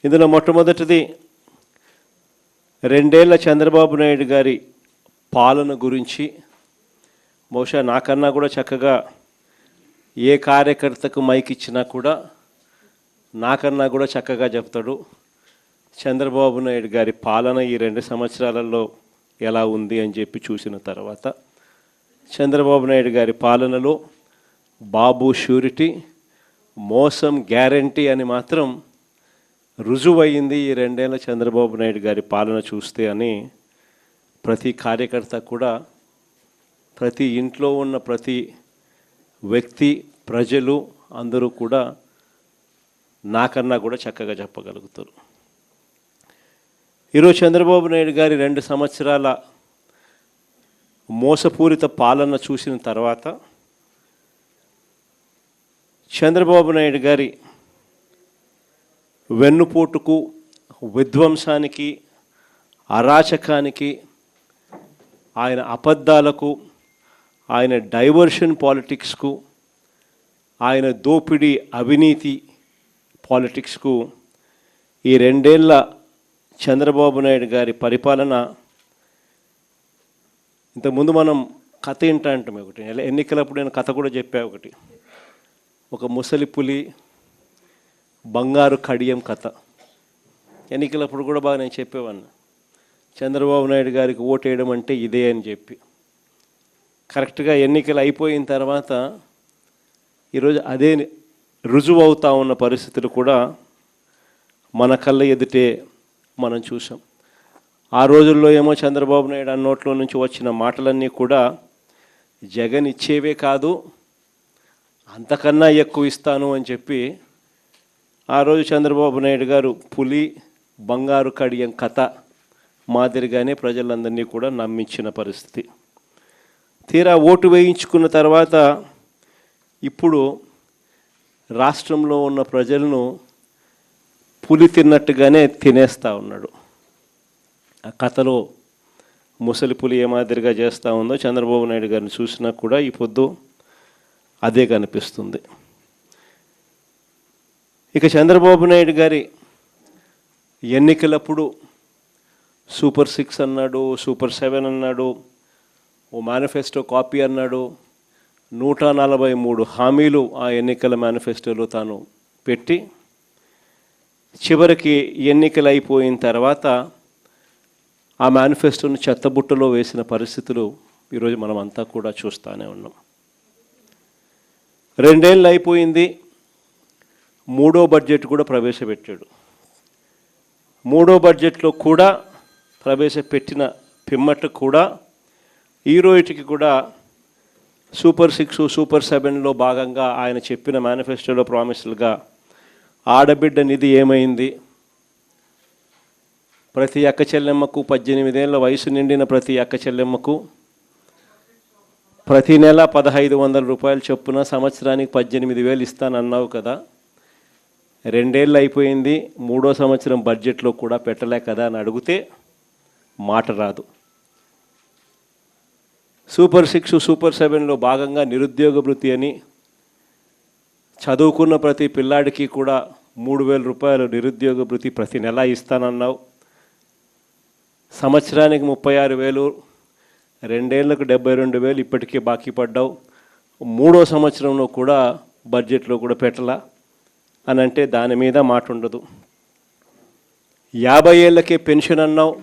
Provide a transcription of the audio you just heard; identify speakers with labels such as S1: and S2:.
S1: ఇందులో మొట్టమొదటిది 2 ఏళ్ల చంద్రబాబు నాయుడు గారి పాలన గురించి బహుశా నాకన్నా కూడా చక్కగా ఏ కార్యకర్తకు మైక్ ఇచ్చినా కూడా నాకన్నా కూడా చక్కగా చెప్తాడు చంద్రబాబు నాయుడు గారి పాలన ఈ 2 సంవత్సరాలలో ఎలా ఉంది అని చెప్పి చూసిన తర్వాత చంద్రబాబు నాయుడు గారి పాలనలో బాబు షూరిటీ మోసం గ్యారంటీ అని మాత్రం రుజువయింది ఈ 2 ఏళ్ల చంద్రబాబు నాయుడు గారి పాలన చూస్తే అని ప్రతి కార్యకర్త కూడా ప్రతి ఇంట్లో ఉన్న ప్రతి వ్యక్తి ప్రజలు అందరూ కూడా నాకన్నా కూడా చక్కగా చెప్పగలుగుతారు. ఈరోజు చంద్రబాబు నాయుడు గారి 2 సంవత్సరాల మోసపూరిత పాలన చూసిన తర్వాత చంద్రబాబు నాయుడు గారి వెన్నుపోటుకు విధ్వంసానికి అరాచకానికి ఆయన అబద్ధాలకు ఆయన డైవర్షన్ పాలిటిక్స్కు ఆయన దోపిడీ అవినీతి పాలిటిక్స్కు ఈ 2 ఏళ్ల చంద్రబాబు నాయుడు గారి పరిపాలన ఇంతకుముందు మనం కథ ఏంటంటాం ఒకటి ఎన్నికలప్పుడు నేను కథ కూడా చెప్పా ఒకటి ఒక ముసలి పులి బంగారు కడియం కథ ఎన్నికలప్పుడు కూడా బాగా నేను చెప్పేవాడిని చంద్రబాబు నాయుడు గారికి ఓటేయడం అంటే ఇదే అని చెప్పి కరెక్ట్గా ఎన్నికలు అయిపోయిన తర్వాత ఈరోజు అదే రుజువు అవుతా ఉన్న పరిస్థితులు కూడా మన కళ్ళ ఎదుటే మనం చూసాం. ఆ రోజుల్లో ఏమో చంద్రబాబు నాయుడు నోట్లో నుంచి వచ్చిన మాటలన్నీ కూడా జగన్ ఇచ్చేవే కాదు అంతకన్నా ఎక్కువ ఇస్తాను అని చెప్పి ఆ రోజు చంద్రబాబు నాయుడు గారు పులి బంగారు కడియం కథ మాదిరిగానే ప్రజలందరినీ కూడా నమ్మించిన పరిస్థితి. తీరా ఓటు వేయించుకున్న తర్వాత ఇప్పుడు రాష్ట్రంలో ఉన్న ప్రజలను పులి తిన్నట్టుగానే తినేస్తూ ఉన్నాడు. ఆ కథలో ముసలి పులి ఏ మాదిరిగా చేస్తూ ఉందో చంద్రబాబు నాయుడు గారిని చూసినా కూడా ఈ పొద్దు అదే కనిపిస్తుంది. ఇక చంద్రబాబు నాయుడు గారి ఎన్నికలప్పుడు సూపర్ 6 అన్నాడు, సూపర్ 7 అన్నాడు, ఓ మేనిఫెస్టో కాపీ అన్నాడు, 143 హామీలు ఆ ఎన్నికల మేనిఫెస్టోలో తాను పెట్టి చివరికి ఎన్నికలు అయిపోయిన తర్వాత ఆ మేనిఫెస్టోను చెత్తబుట్టలో వేసిన పరిస్థితులు ఈరోజు మనం అంతా కూడా చూస్తూనే ఉన్నాం. 2 ఏళ్ళు అయిపోయింది, 3వ బడ్జెట్ కూడా ప్రవేశపెట్టాడు. 3వ బడ్జెట్లో కూడా ప్రవేశపెట్టిన పిమ్మట కూడా ఈ రోజుకి కూడా సూపర్ 6 సూపర్ 7లో భాగంగా ఆయన చెప్పిన మేనిఫెస్టోలో ప్రామిసులుగా ఆడబిడ్డ నిధి ఏమైంది, ప్రతి అక్క చెల్లెమ్మకు 18 ఏళ్ళ వయసు నిండిన ప్రతి అక్క చెల్లెమ్మకు ప్రతి నెల 1500 రూపాయలు చొప్పున సంవత్సరానికి 18,000 ఇస్తానన్నావు కదా, 2 ఏళ్ళు అయిపోయింది, 3వ సంవత్సరం బడ్జెట్లో కూడా పెట్టలే కదా అని అడిగితే మాట రాదు. సూపర్ 6 సూపర్ 7లో భాగంగా నిరుద్యోగ భృతి అని చదువుకున్న ప్రతి పిల్లాడికి కూడా 3,000 రూపాయలు నిరుద్యోగ భృతి ప్రతి నెల ఇస్తానన్నావు, సంవత్సరానికి 36,000, 2 ఏళ్లకు 72,000 ఇప్పటికే బాకీ పడ్డావు, 3వ సంవత్సరంలో కూడా బడ్జెట్లో కూడా పెట్టలా అని అంటే దాని మీద మాట ఉండదు. 50 ఏళ్ళకే పెన్షన్ అన్నావు,